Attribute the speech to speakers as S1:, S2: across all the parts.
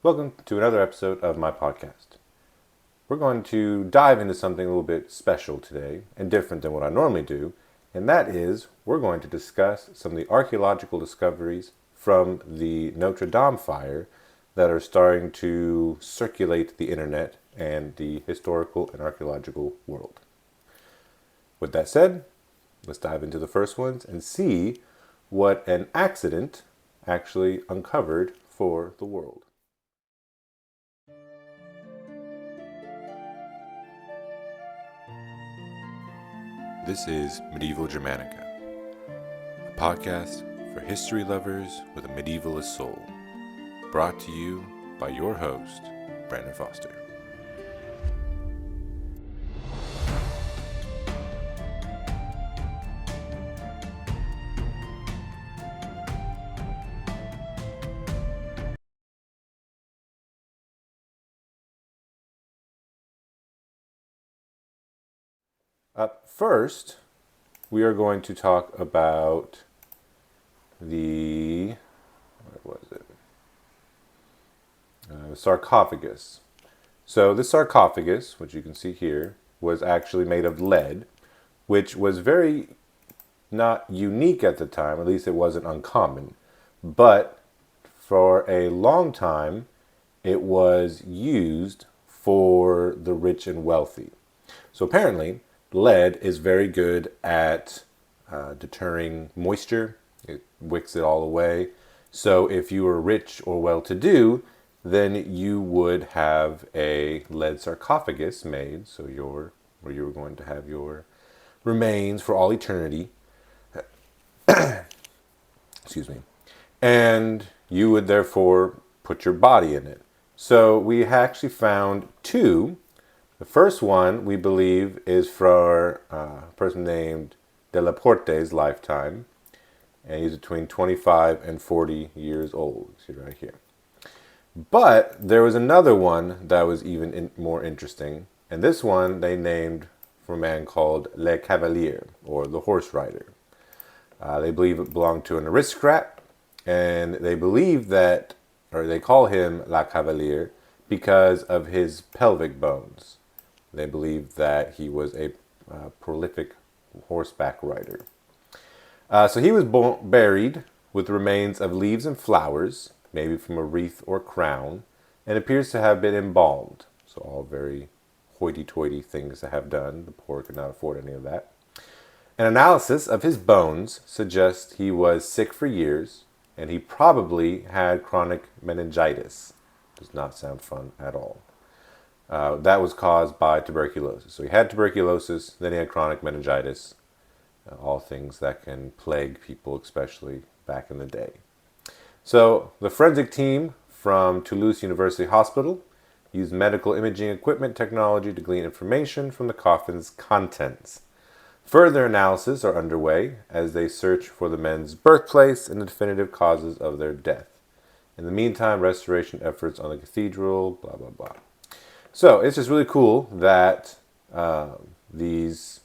S1: Welcome to another episode of my podcast. We're going to dive into something a little bit special today and different than what I normally do, and that is we're going to discuss some of the archaeological discoveries from the Notre Dame fire that are starting to circulate the internet and the historical and archaeological world. With that said, let's dive into the first ones and see what an accident actually uncovered for the world. This is Medieval Germanica, a podcast for history lovers with a medievalist soul, brought to you by your host, Brandon Foster. Up first, we are going to talk about the, what was it? Sarcophagus. So this sarcophagus, which you can see here, was actually made of lead, which was very not unique at the time, at least it wasn't uncommon. But for a long time, it was used for the rich and wealthy. So apparently, lead is very good at deterring moisture. It wicks it all away. So if you were rich or well-to-do, then you would have a lead sarcophagus made, so where you were going to have your remains for all eternity. Excuse me. And you would therefore put your body in it. So we actually found two. The first one, we believe, is for a person named De La Porte's lifetime, and he's between 25 and 40 years old. See right here. But there was another one that was even more interesting, and this one they named for a man called Le Cavalier, or the horse rider. They believe it belonged to an aristocrat, and they believe that, or they call him La Cavalier because of his pelvic bones. They believe that he was a prolific horseback rider. So he was buried with remains of leaves and flowers, maybe from a wreath or crown, and appears to have been embalmed. So all very hoity-toity things to have done. The poor could not afford any of that. An analysis of his bones suggests he was sick for years, and he probably had chronic meningitis. Does not sound fun at all. That was caused by tuberculosis. So he had tuberculosis, then he had chronic meningitis, all things that can plague people, especially back in the day. So the forensic team from Toulouse University Hospital used medical imaging equipment technology to glean information from the coffin's contents. Further analysis are underway as they search for the men's birthplace and the definitive causes of their death. In the meantime, restoration efforts on the cathedral, blah, blah, blah. So it's just really cool that these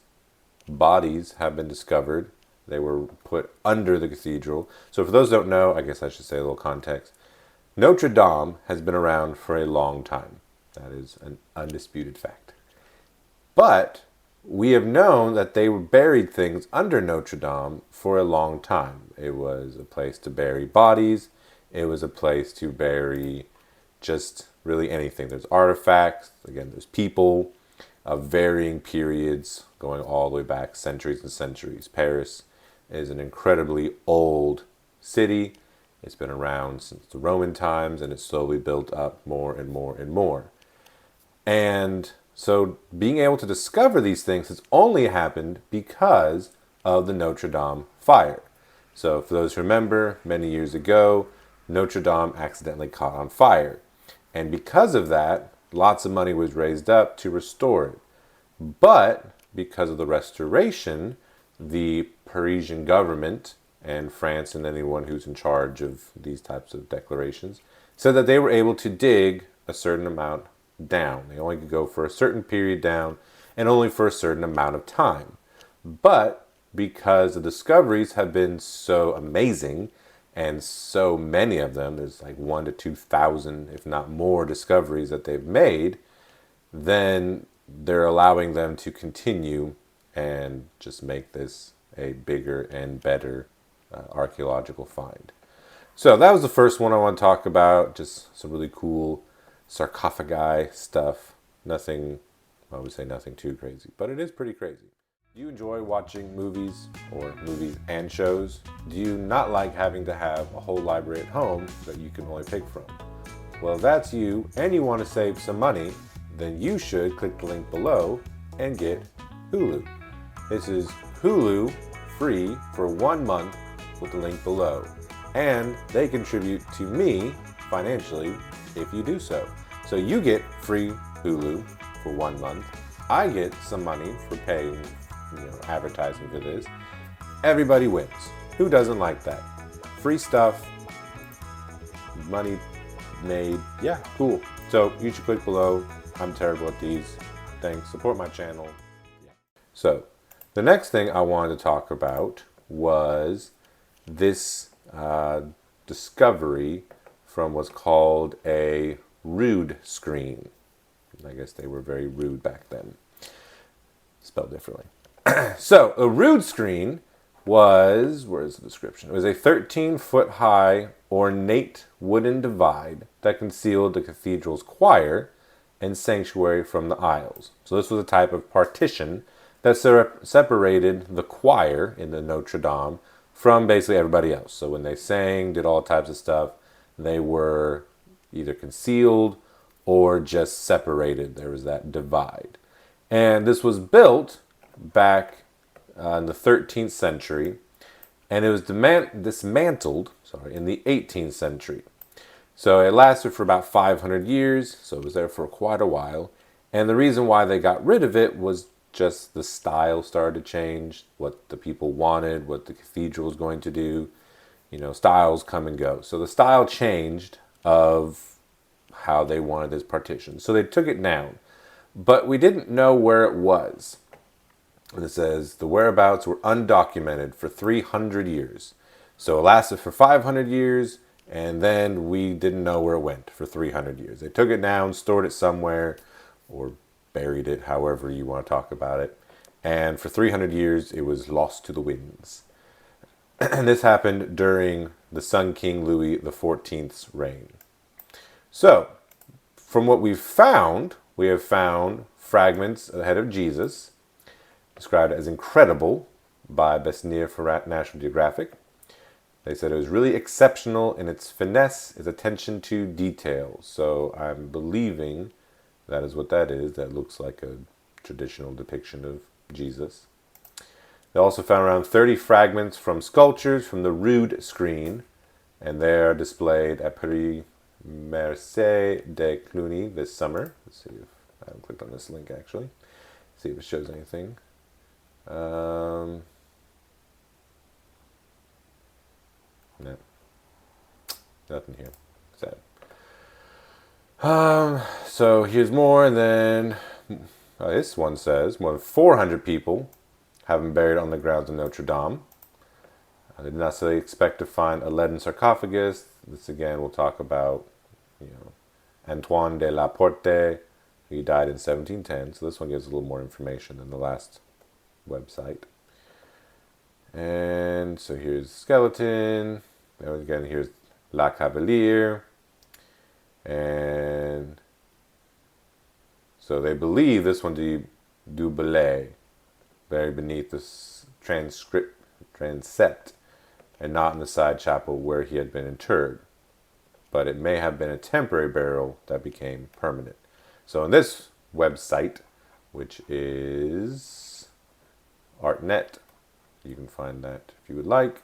S1: bodies have been discovered. They were put under the cathedral. So for those who don't know, I guess I should say a little context. Notre Dame has been around for a long time. That is an undisputed fact. But we have known that they were buried things under Notre Dame for a long time. It was a place to bury bodies. It was a place to bury just really anything. There's artifacts, again, there's people of varying periods going all the way back centuries and centuries. Paris is an incredibly old city. It's been around since the Roman times, and it's slowly built up more and more and more. And so being able to discover these things has only happened because of the Notre Dame fire. So for those who remember, many years ago, Notre Dame accidentally caught on fire. And because of that, lots of money was raised up to restore it. But because of the restoration, the Parisian government and France and anyone who's in charge of these types of declarations said that they were able to dig a certain amount down. They only could go for a certain period down and only for a certain amount of time. But because the discoveries have been so amazing and so many of them, there's like 1 to 2,000, if not more, discoveries that they've made, then they're allowing them to continue and just make this a bigger and better archaeological find. So that was the first one I want to talk about. Just some really cool sarcophagi stuff. Nothing, I would say nothing too crazy, but it is pretty crazy. Do you enjoy watching movies or movies and shows? Do you not like having to have a whole library at home that you can only pick from? Well, if that's you and you want to save some money, then you should click the link below and get Hulu. This is Hulu free for 1 month with the link below. And they contribute to me financially if you do so. So you get free Hulu for 1 month. I get some money for paying, advertising for this. Everybody wins. Who doesn't like that? Free stuff, money made. Yeah, cool. So you should click below. I'm terrible at these. Thanks. Support my channel. Yeah. So the next thing I wanted to talk about was this discovery from what's called a rood screen. I guess they were very rude back then. Spelled differently. So a rood screen was, where's the description? It was a 13-foot high ornate wooden divide that concealed the cathedral's choir and sanctuary from the aisles. So this was a type of partition that separated the choir in the Notre Dame from basically everybody else. So when they sang, did all types of stuff, they were either concealed or just separated. There was that divide. And this was built back in the 13th century, and it was dismantled in the 18th century. So it lasted for about 500 years, so it was there for quite a while. And the reason why they got rid of it was just the style started to change, what the people wanted, what the cathedral was going to do. Styles come and go. So the style changed of how they wanted this partition. So they took it down. But we didn't know where it was. And it says the whereabouts were undocumented for 300 years. So it lasted for 500 years. And then we didn't know where it went for 300 years. They took it down, stored it somewhere, or buried it, however you want to talk about it. And for 300 years, it was lost to the winds. And this happened during the Sun King Louis XIV's reign. So, from what we have found fragments of the head of Jesus, described as incredible by Besnier for National Geographic. They said it was really exceptional in its finesse, its attention to detail. So I'm believing that is what that is. That looks like a traditional depiction of Jesus. They also found around 30 fragments from sculptures from the rood screen, and they are displayed at Paris Mercé de Cluny this summer. Let's see if I haven't clicked on this link actually. See if it shows anything. No. Nothing here. Sad. So here's more, and then this one says more than 400 people have been buried on the grounds of Notre Dame. I did not necessarily expect to find a leaden sarcophagus. This again we'll talk about, Antoine de la Porte. He died in 1710, so this one gives a little more information than the last website. And so here's skeleton. And again, here's La Cavalier. And so they believe this one to be du Belay, buried beneath this transept, and not in the side chapel where he had been interred. But it may have been a temporary burial that became permanent. So in this website, which is ArtNet, you can find that if you would like.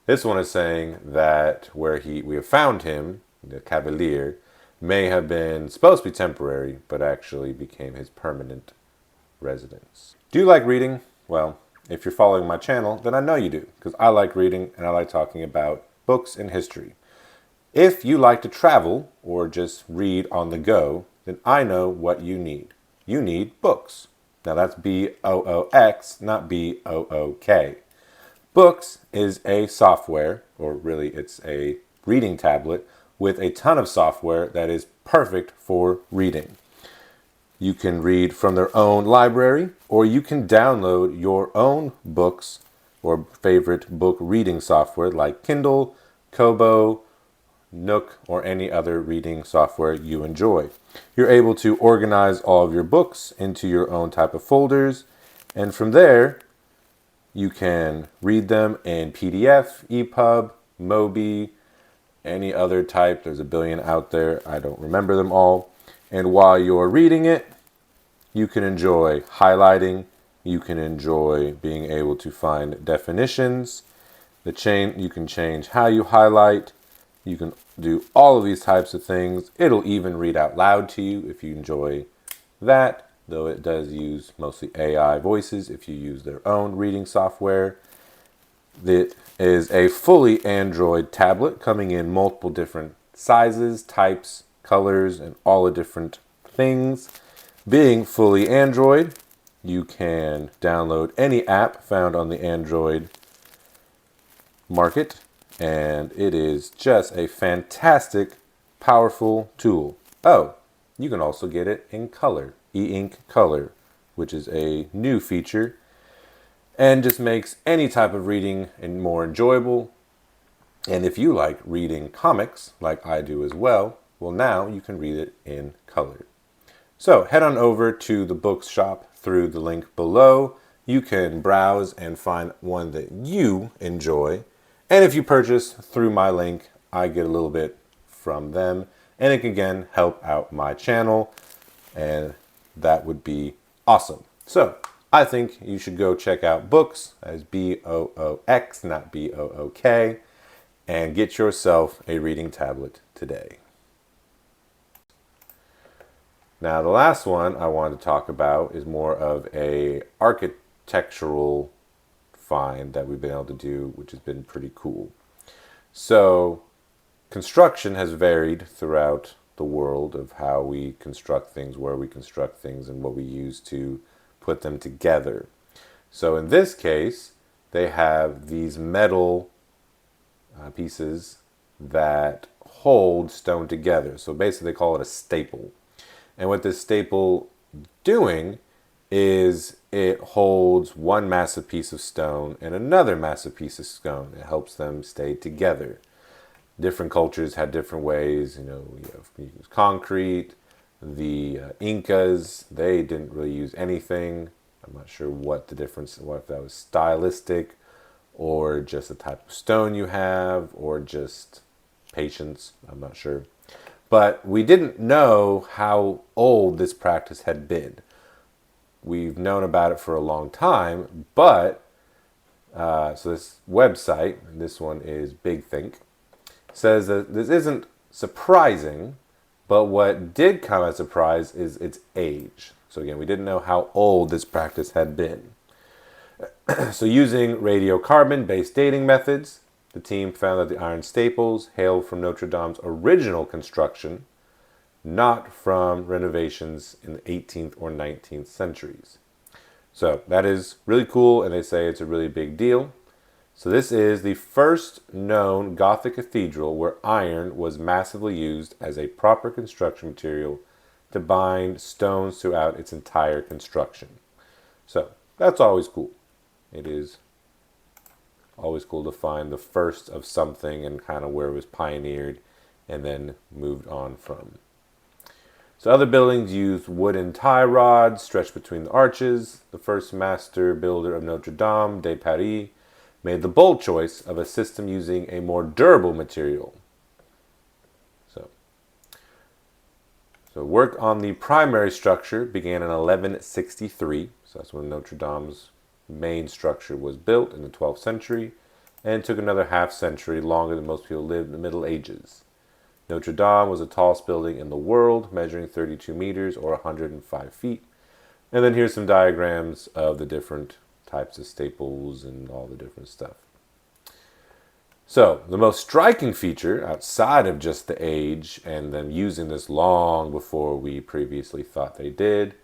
S1: This one is saying that where we have found him, the Cavalier, may have been supposed to be temporary, but actually became his permanent residence. Do you like reading? Well, if you're following my channel, then I know you do, because I like reading and I like talking about books and history. If you like to travel or just read on the go, then I know what you need. You need books. Now that's B-O-O-X, not B-O-O-K. Books is a software, or really it's a reading tablet with a ton of software that is perfect for reading. You can read from their own library, or you can download your own books or favorite book reading software like Kindle, Kobo, Nook, or any other reading software you enjoy. You're able to organize all of your books into your own type of folders, and from there, you can read them in PDF, EPUB, Mobi, any other type. There's a billion out there. I don't remember them all. And while you're reading it, you can enjoy highlighting. You can enjoy being able to find definitions. You can change how you highlight. You can do all of these types of things. It'll even read out loud to you if you enjoy that, though it does use mostly AI voices if you use their own reading software. It is a fully Android tablet coming in multiple different sizes, types, colors, and all the different things. Being fully Android, you can download any app found on the Android market, and it is just a fantastic, powerful tool. Oh, you can also get it in color, e-ink color, which is a new feature and just makes any type of reading more enjoyable. And if you like reading comics, like I do as well, now you can read it in color. So head on over to the books shop through the link below. You can browse and find one that you enjoy. And if you purchase through my link, I get a little bit from them. And it can again help out my channel. And that would be awesome. So I think you should go check out Books, as Boox, not Book, and get yourself a reading tablet today. Now, the last one I want to talk about is more of a architectural find that we've been able to do, which has been pretty cool. So, construction has varied throughout the world of how we construct things, where we construct things, and what we use to put them together. So in this case, they have these metal pieces that hold stone together. So basically they call it a staple. And what this staple doing is it holds one massive piece of stone and another massive piece of stone. It helps them stay together. Different cultures had different ways. We use concrete. The Incas, they didn't really use anything. I'm not sure what the difference was, if that was stylistic or just the type of stone you have or just patience. I'm not sure. But we didn't know how old this practice had been. We've known about it for a long time, but so this website, and this one is Big Think, says that this isn't surprising, but what did come as a surprise is its age. So again, we didn't know how old this practice had been. So using radiocarbon-based dating methods, the team found that the iron staples hailed from Notre Dame's original construction, not from renovations in the 18th or 19th centuries. So that is really cool, and they say it's a really big deal. So this is the first known Gothic cathedral where iron was massively used as a proper construction material to bind stones throughout its entire construction. So that's always cool. It is always cool to find the first of something and kind of where it was pioneered and then moved on from. So other buildings used wooden tie rods stretched between the arches. The first master builder of Notre Dame de Paris made the bold choice of a system using a more durable material. So work on the primary structure began in 1163. So that's when Notre Dame's main structure was built in the 12th century, and took another half century longer than most people lived in the Middle Ages. Notre Dame was the tallest building in the world, measuring 32 meters or 105 feet. And then here's some diagrams of the different types of staples and all the different stuff. So the most striking feature, outside of just the age and them using this long before we previously thought they did,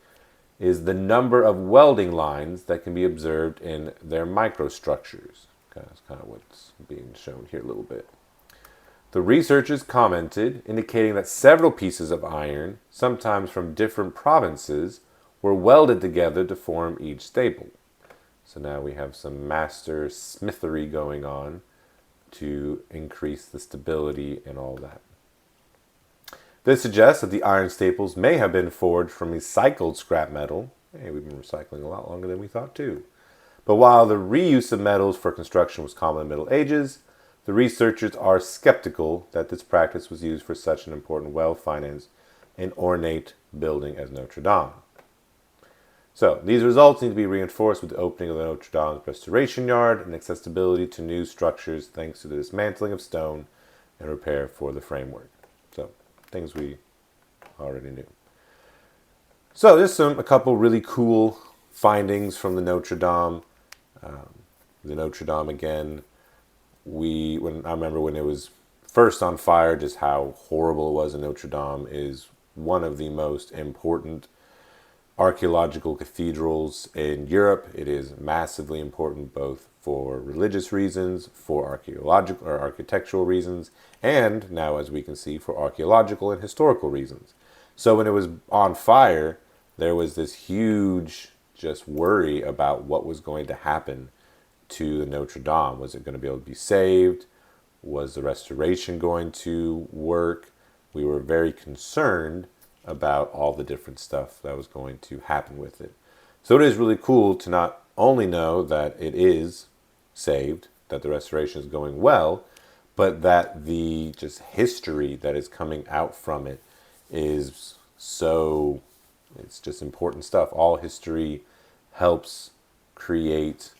S1: is the number of welding lines that can be observed in their microstructures. That's kind of what's being shown here a little bit. The researchers commented, indicating that several pieces of iron, sometimes from different provinces, were welded together to form each staple. So now we have some master smithery going on to increase the stability and all that. This suggests that the iron staples may have been forged from recycled scrap metal. Hey, we've been recycling a lot longer than we thought too. But while the reuse of metals for construction was common in the Middle Ages, the researchers are skeptical that this practice was used for such an important, well-financed, and ornate building as Notre Dame. So these results need to be reinforced with the opening of the Notre Dame restoration yard and accessibility to new structures thanks to the dismantling of stone and repair for the framework. So things we already knew. So there's a couple really cool findings from the Notre Dame. The Notre Dame again. I remember when it was first on fire, just how horrible it was in Notre Dame is one of the most important archaeological cathedrals in Europe. It is massively important both for religious reasons, for archaeological or architectural reasons, and now, as we can see, for archaeological and historical reasons. So when it was on fire, there was this huge just worry about what was going to happen to the Notre Dame. Was it going to be able to be saved? Was the restoration going to work? We were very concerned about all the different stuff that was going to happen with it. So it is really cool to not only know that it is saved, that the restoration is going well, but that the just history that is coming out from it is so, it's just important stuff. All history helps create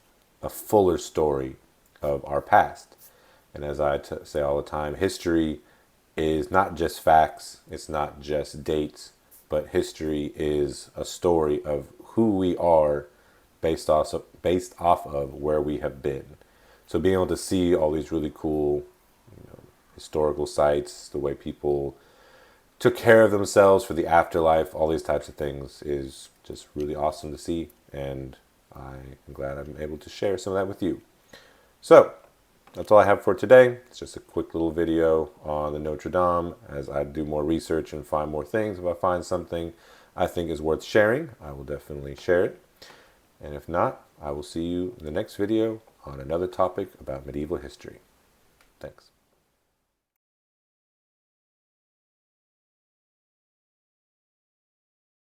S1: a fuller story of our past. And as I say all the time, history is not just facts, it's not just dates, but history is a story of who we are based off of where we have been. So being able to see all these really cool, historical sites, the way people took care of themselves for the afterlife, all these types of things is just really awesome to see, and I am glad I'm able to share some of that with you. So that's all I have for today. It's just a quick little video on the Notre Dame. As I do more research and find more things, if I find something I think is worth sharing, I will definitely share it. And if not, I will see you in the next video on another topic about medieval history. Thanks.